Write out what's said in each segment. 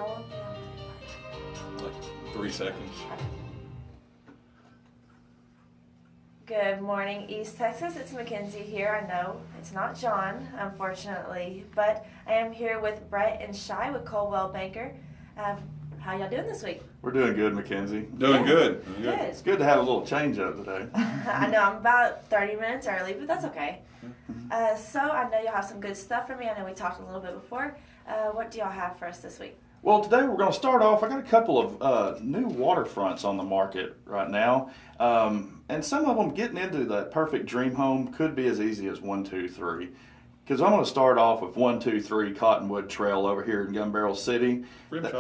How long do you want Like 3 seconds. Good morning, East Texas. It's Mackenzie here. I know it's not John, unfortunately, but I am here with Brett and Shai with Coldwell Banker. How y'all doing this week? We're doing good, Mackenzie. Doing good. Good. It's good to have a little change up today. I know I'm about 30 minutes early, but that's okay. So I know y'all have some good stuff for me. I know we talked a little bit before. What do y'all have for us this week? Well, today we're going to start off. I got a couple of new waterfronts on the market right now. And some of them getting into that perfect dream home could be as easy as 1, 2, 3. Because I'm going to start off with 1, 2, 3 Cottonwood Trail over here in Gun Barrel City. That's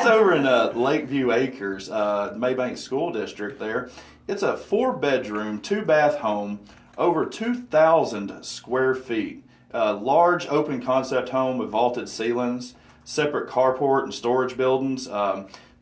over in Lakeview Acres, Maybank School District there. It's a 4-bedroom, 2-bath home, over 2,000 square feet. Large open concept home with vaulted ceilings, separate carport and storage buildings,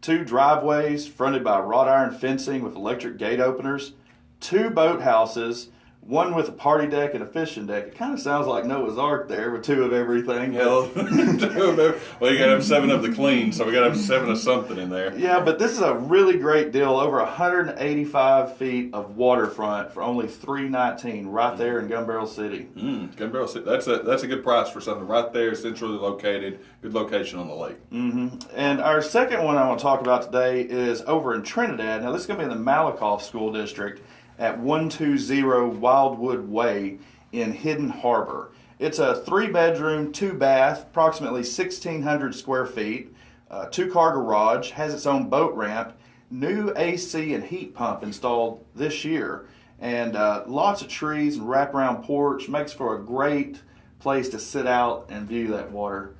2 driveways fronted by wrought iron fencing with electric gate openers, 2 boathouses, 1 with a party deck and a fishing deck. It kind of sounds like Noah's Ark there with 2 of everything. Well, you got to have 7 of the clean, so we got to have 7 of something in there. Yeah, but this is a really great deal. Over 185 feet of waterfront for only $319 right there in Gun Barrel City. Gun Barrel City. That's a good price for something right there, centrally located, good location on the lake. And our second one I want to talk about today is over in Trinidad. Now, this is going to be in the Malakoff School District at 120 Wildwood Way in Hidden Harbor. It's a 3-bedroom, 2-bath, approximately 1,600 square feet, 2-car garage, has its own boat ramp, new AC and heat pump installed this year, and lots of trees and wraparound porch. Makes for a great place to sit out and view that water.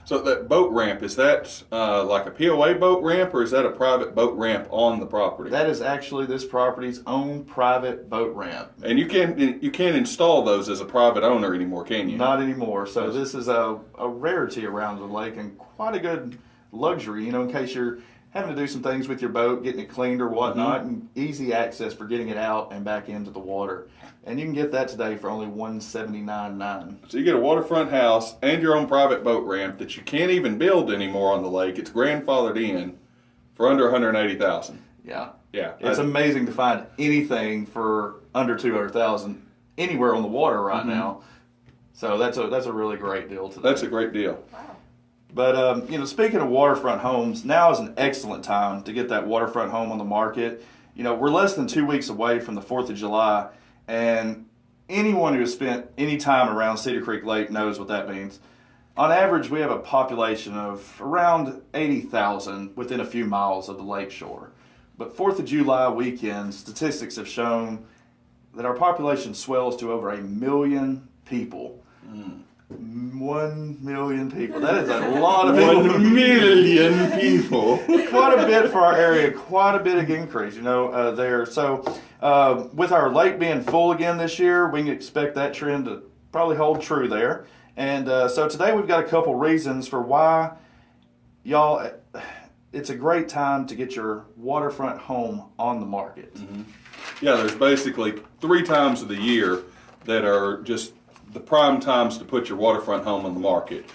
So that boat ramp, is that like a POA boat ramp, or is that a private boat ramp on the property? That is actually this property's own private boat ramp. And you can't install those as a private owner anymore, can you? Not anymore. So this is a rarity around the lake and quite a good luxury, in case you're having to do some things with your boat, getting it cleaned or whatnot, and easy access for getting it out and back into the water. And you can get that today for only $179.9. So you get a waterfront house and your own private boat ramp that you can't even build anymore on the lake. It's grandfathered in for under $180,000. Yeah. Yeah. It's amazing to find anything for under $200,000 anywhere on the water right now. So that's a really great deal today. That's a great deal. Wow. But speaking of waterfront homes, now is an excellent time to get that waterfront home on the market. We're less than 2 weeks away from the 4th of July. And anyone who has spent any time around Cedar Creek Lake knows what that means. On average, we have a population of around 80,000 within a few miles of the lake shore. But 4th of July weekend, statistics have shown that our population swells to over 1 million people. 1 million people. That is a lot of people. 1 million people. Quite a bit for our area. Quite a bit of increase, there. So with our lake being full again this year, we can expect that trend to probably hold true there. And so today we've got a couple reasons for why, y'all, it's a great time to get your waterfront home on the market. Yeah, there's basically 3 times of the year that are just the prime times to put your waterfront home on the market.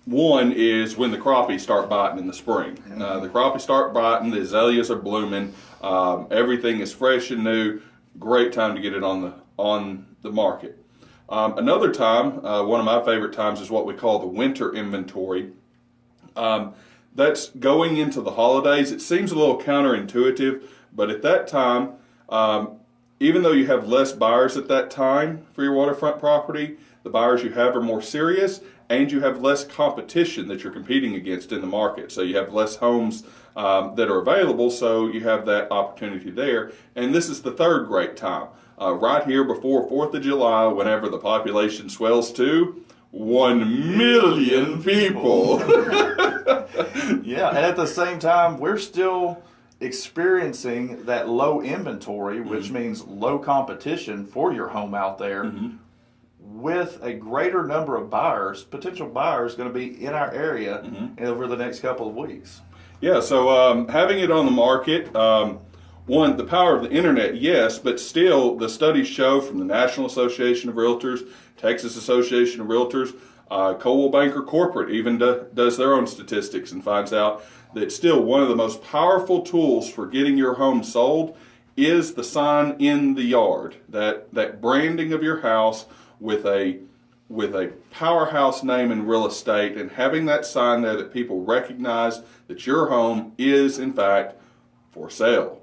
One is when the crappies start biting in the spring. The crappies start biting, the azaleas are blooming, everything is fresh and new. Great time to get it on the market. Another time, one of my favorite times, is what we call the winter inventory. That's going into the holidays. It seems a little counterintuitive, but at that time, even though you have less buyers at that time for your waterfront property, the buyers you have are more serious, and you have less competition that you're competing against in the market. So you have less homes that are available, so you have that opportunity there. And this is the third great time, right here before 4th of July, whenever the population swells to 1 million people. Yeah, and at the same time, we're still experiencing that low inventory, which means low competition for your home out there, with a greater number of potential buyers going to be in our area over the next couple of weeks. Yeah, so having it on the market, one, the power of the internet, yes, but still the studies show from the National Association of Realtors, Texas Association of Realtors, Coldwell Banker Corporate even does their own statistics and finds out that still one of the most powerful tools for getting your home sold is the sign in the yard. That branding of your house with a powerhouse name in real estate, and having that sign there that people recognize that your home is in fact for sale.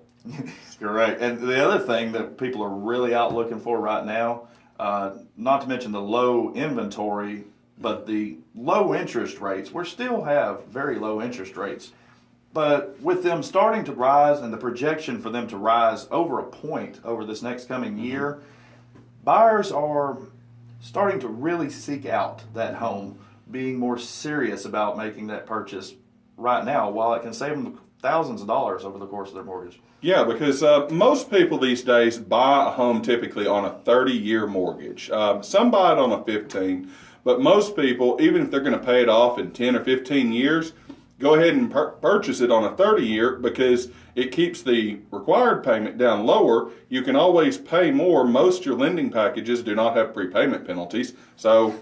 Correct. And the other thing that people are really out looking for right now, not to mention the low inventory, but the low interest rates. We still have very low interest rates, but with them starting to rise and the projection for them to rise over a point over this next coming year, buyers are starting to really seek out that home, being more serious about making that purchase right now, while it can save them thousands of dollars over the course of their mortgage. Yeah, because most people these days buy a home typically on a 30-year mortgage. Some buy it on a 15, but most people, even if they're going to pay it off in 10 or 15 years, go ahead and purchase it on a 30-year because it keeps the required payment down lower. You can always pay more. Most of your lending packages do not have prepayment penalties, so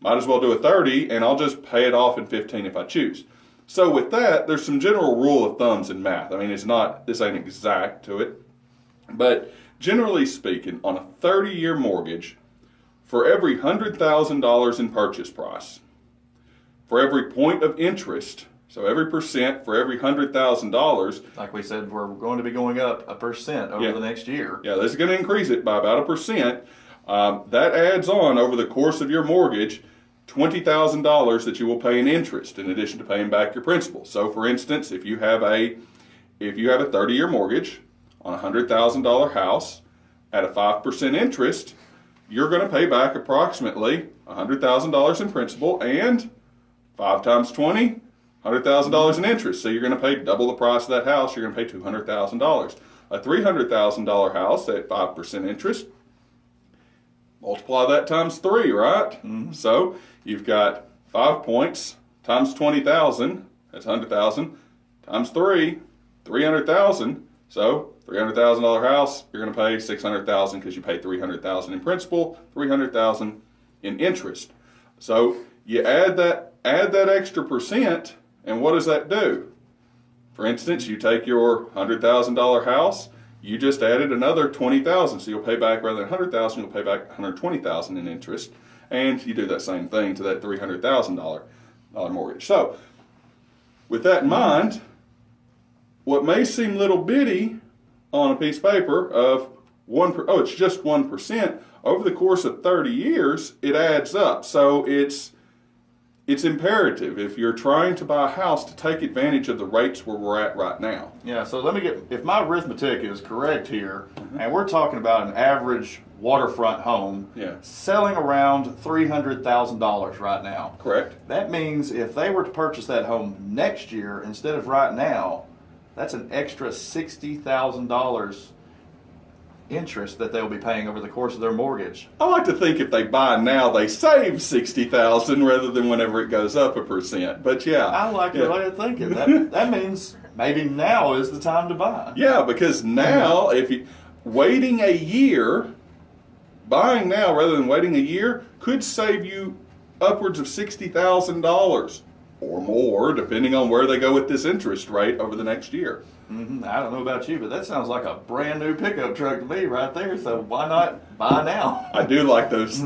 might as well do a 30 and I'll just pay it off in 15 if I choose. So with that, there's some general rule of thumbs in math. I mean, this ain't exact to it, but generally speaking, on a 30-year mortgage, for every $100,000 in purchase price, for every point of interest, so every percent for every $100,000. Like we said, we're going to be going up 1% over the next year. Yeah, this is going to increase it by about 1%. That adds on over the course of your mortgage $20,000 that you will pay in interest in addition to paying back your principal. So, for instance, if you have a 30-year mortgage on a $100,000 house at a 5% interest, you're going to pay back approximately $100,000 in principal and 5 times 20. $100,000 in interest, so you're going to pay double the price of that house. You're going to pay $200,000. A $300,000 house at 5% interest, multiply that times 3, right? Mm-hmm. So you've got 5 points times 20,000. That's 100,000 times 3, 300,000. So $300,000 house, you're going to pay $600,000 because you pay $300,000 in principal, $300,000 in interest. So you add that extra percent. And what does that do? For instance, you take your $100,000 house, you just added another $20,000, so you'll pay back, rather than $100,000, you'll pay back $120,000 in interest, and you do that same thing to that $300,000 mortgage. So, with that in mind, what may seem little bitty on a piece of paper of it's just 1%, over the course of 30 years, it adds up. So it's imperative, if you're trying to buy a house, to take advantage of the rates where we're at right now. Yeah, so let me if my arithmetic is correct here, and we're talking about an average waterfront home selling around $300,000 right now. Correct. That means if they were to purchase that home next year instead of right now, that's an extra $60,000 interest that they'll be paying over the course of their mortgage. I like to think if they buy now, they save $60,000 rather than whenever it goes up 1%. But yeah, I like your way of thinking. That means maybe now is the time to buy. Yeah, because now, if you waiting a year, buying now rather than waiting a year could save you upwards of $60,000 or more, depending on where they go with this interest rate over the next year. Mm-hmm. I don't know about you, but that sounds like a brand new pickup truck to me right there. So why not buy now? I do like those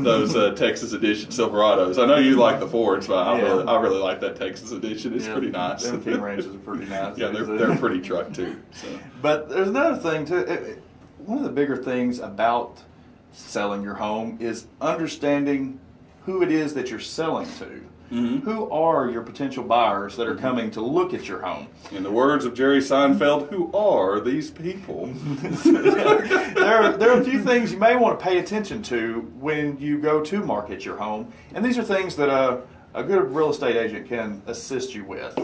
Texas Edition Silverados. I know you like the Fords, but I really like that Texas Edition. It's pretty nice. Them King Ranches are pretty nice. Yeah, they're a pretty truck too. So. But there's another thing too. One of the bigger things about selling your home is understanding who it is that you're selling to. Mm-hmm. Who are your potential buyers that are coming to look at your home? In the words of Jerry Seinfeld, who are these people? there are a few things you may want to pay attention to when you go to market your home. And these are things that a good real estate agent can assist you with.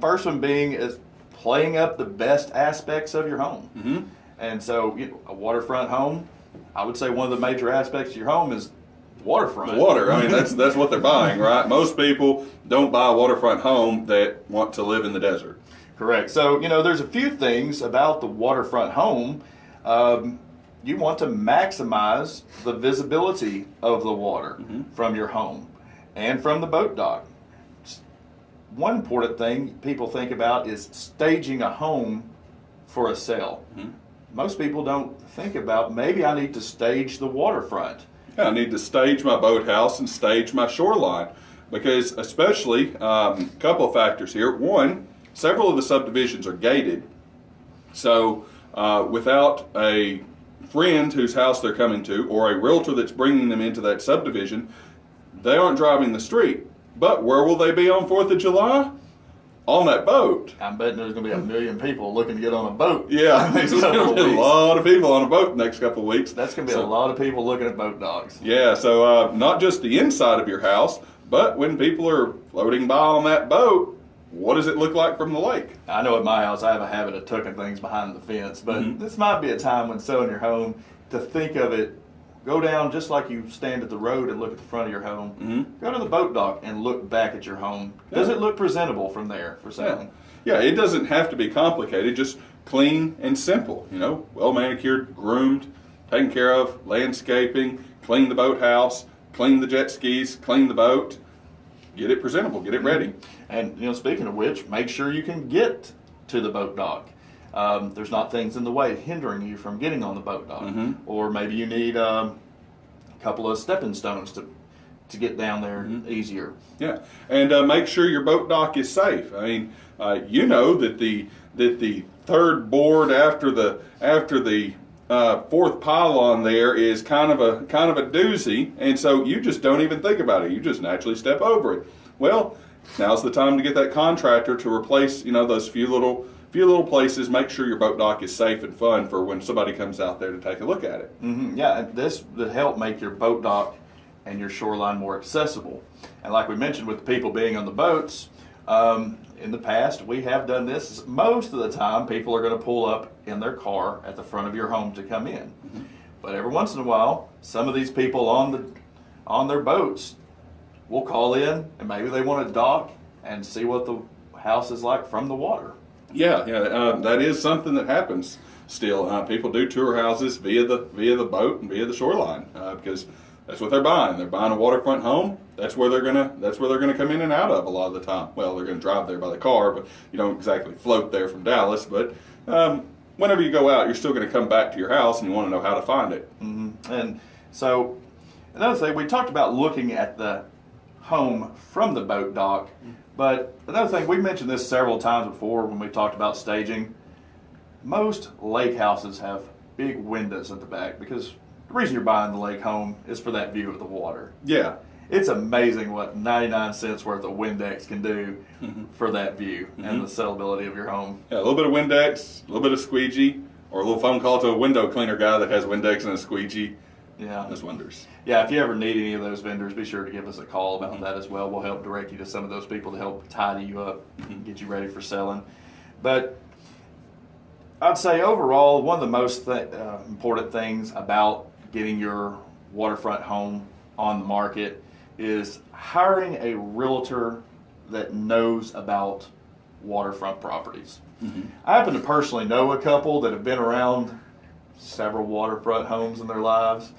First one being is playing up the best aspects of your home. Mm-hmm. And so a waterfront home, I would say one of the major aspects of your home is waterfront. The water. I mean, that's what they're buying, right? Most people don't buy a waterfront home that want to live in the desert. Correct. So, there's a few things about the waterfront home. You want to maximize the visibility of the water from your home. and from the boat dock. One important thing people think about is staging a home for a sale. Mm-hmm. Most people don't think about, maybe I need to stage the waterfront. Yeah, I need to stage my boathouse and stage my shoreline, because especially a couple of factors here. One, several of the subdivisions are gated, so without a friend whose house they're coming to or a realtor that's bringing them into that subdivision, they aren't driving the street. But where will they be on 4th of July? On that boat. I'm betting there's going to be 1 million people looking to get on a boat. Yeah, there's going to be a lot of people on a boat the next couple of weeks. That's going to be a lot of people looking at boat docks. Yeah, so not just the inside of your house, but when people are floating by on that boat, what does it look like from the lake? I know at my house I have a habit of tucking things behind the fence, but this might be a time when selling your home to think of it. Go down just like you stand at the road and look at the front of your home. Go to the boat dock and look back at your home. Does it look presentable from there for selling? Yeah, it doesn't have to be complicated, just clean and simple. You know, well manicured, groomed, taken care of, landscaping, clean the boathouse, clean the jet skis, clean the boat. Get it presentable, get it ready. And, you know, speaking of which, make sure you can get to the boat dock. There's not things in the way hindering you from getting on the boat dock. Or maybe you need a couple of stepping stones to get down there easier. Yeah, and make sure your boat dock is safe. I mean, you know that the third board after the fourth pylon there is kind of a doozy, and so you just don't even think about it. You just naturally step over it. Well, now's the time to get that contractor to replace, you know, those few little places. Make sure your boat dock is safe and fun for when somebody comes out there to take a look at it. Yeah, and this would help make your boat dock and your shoreline more accessible. And like we mentioned, with the people being on the boats, in the past we have done this. Most of the time people are going to pull up in their car at the front of your home to come in. But every once in a while, some of these people on their boats will call in, and maybe they want to dock and see what the house is like from the water. Yeah, that is something that happens still. People do tour houses via the boat and via the shoreline because that's what they're buying. They're buying a waterfront home. That's where they're gonna come in and out of a lot of the time. Well, they're gonna drive there by the car, but you don't exactly float there from Dallas. But whenever you go out, you're still gonna come back to your house, and you want to know how to find it. And so another thing, we talked about looking at the home from the boat dock. But another thing, we mentioned this several times before when we talked about staging. Most lake houses have big windows at the back because the reason you're buying the lake home is for that view of the water. Yeah. It's amazing what 99 cents worth of Windex can do for that view and the sellability of your home. Yeah, a little bit of Windex, a little bit of squeegee, or a little phone call to a window cleaner guy that has Windex and a squeegee. Yeah. Does wonders. Yeah, if you ever need any of those vendors, be sure to give us a call about that as well. We'll help direct you to some of those people to help tidy you up and get you ready for selling. But I'd say overall, one of the most important things about getting your waterfront home on the market is hiring a realtor that knows about waterfront properties. I happen to personally know a couple that have been around several waterfront homes in their lives.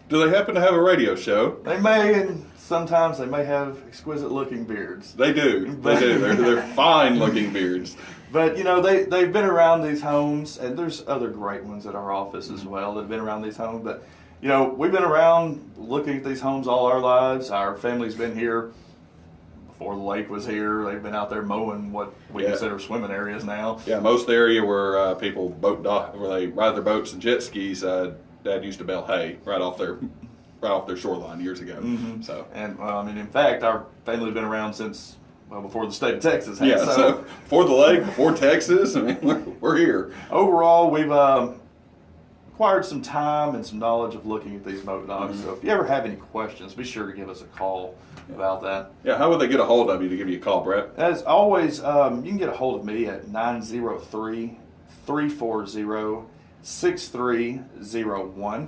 Do they happen to have a radio show? They may, and sometimes they may have exquisite looking beards. They do. They do. They're fine looking beards. But you know, they've been around these homes, and there's other great ones at our office as well that have been around these homes. But you know, we've been around looking at these homes all our lives. Our family's been here before the lake was here. They've been out there mowing what we consider swimming areas now. Yeah, most of the area where people where they ride their boats and jet skis, Dad used to bale hay right off their shoreline years ago. So, and I mean, in fact, our family's been around since before the state of Texas. Yeah, so before the lake, before Texas, I mean, we're here. Overall, we've acquired some time and some knowledge of looking at these boat docks. So if you ever have any questions, be sure to give us a call about that. Yeah, how would they get a hold of you to give you a call, Brett? As always, you can get a hold of me at 903-340-6301.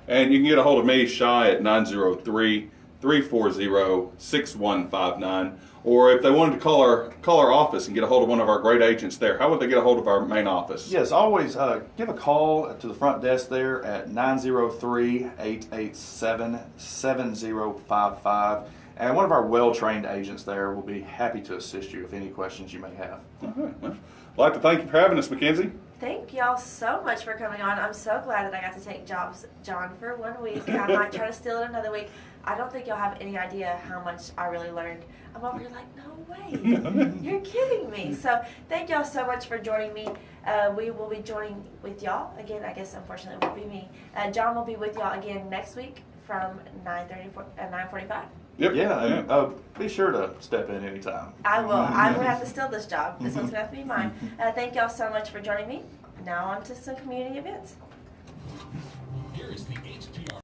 And you can get a hold of me, Shai, at 903-340-6159. Or if they wanted to call our office and get a hold of one of our great agents there, how would they get a hold of our main office? Yes, always give a call to the front desk there at 903-887-7055. And one of our well-trained agents there will be happy to assist you with any questions you may have. All right. Well, I'd like to thank you for having us, Mackenzie. Thank y'all so much for coming on. I'm so glad that I got to take jobs, John, for 1 week. I might try to steal it another week. I don't think y'all have any idea how much I really learned. I'm over here like, no way. You're kidding me. So thank y'all so much for joining me. We will be joining with y'all again. I guess unfortunately it won't be me. John will be with y'all again next week from 9:45. Yep. Yeah, and be sure to step in anytime. I will. I'm going to have to steal this job. This one's going to have to be mine. Thank y'all so much for joining me. Now on to some community events.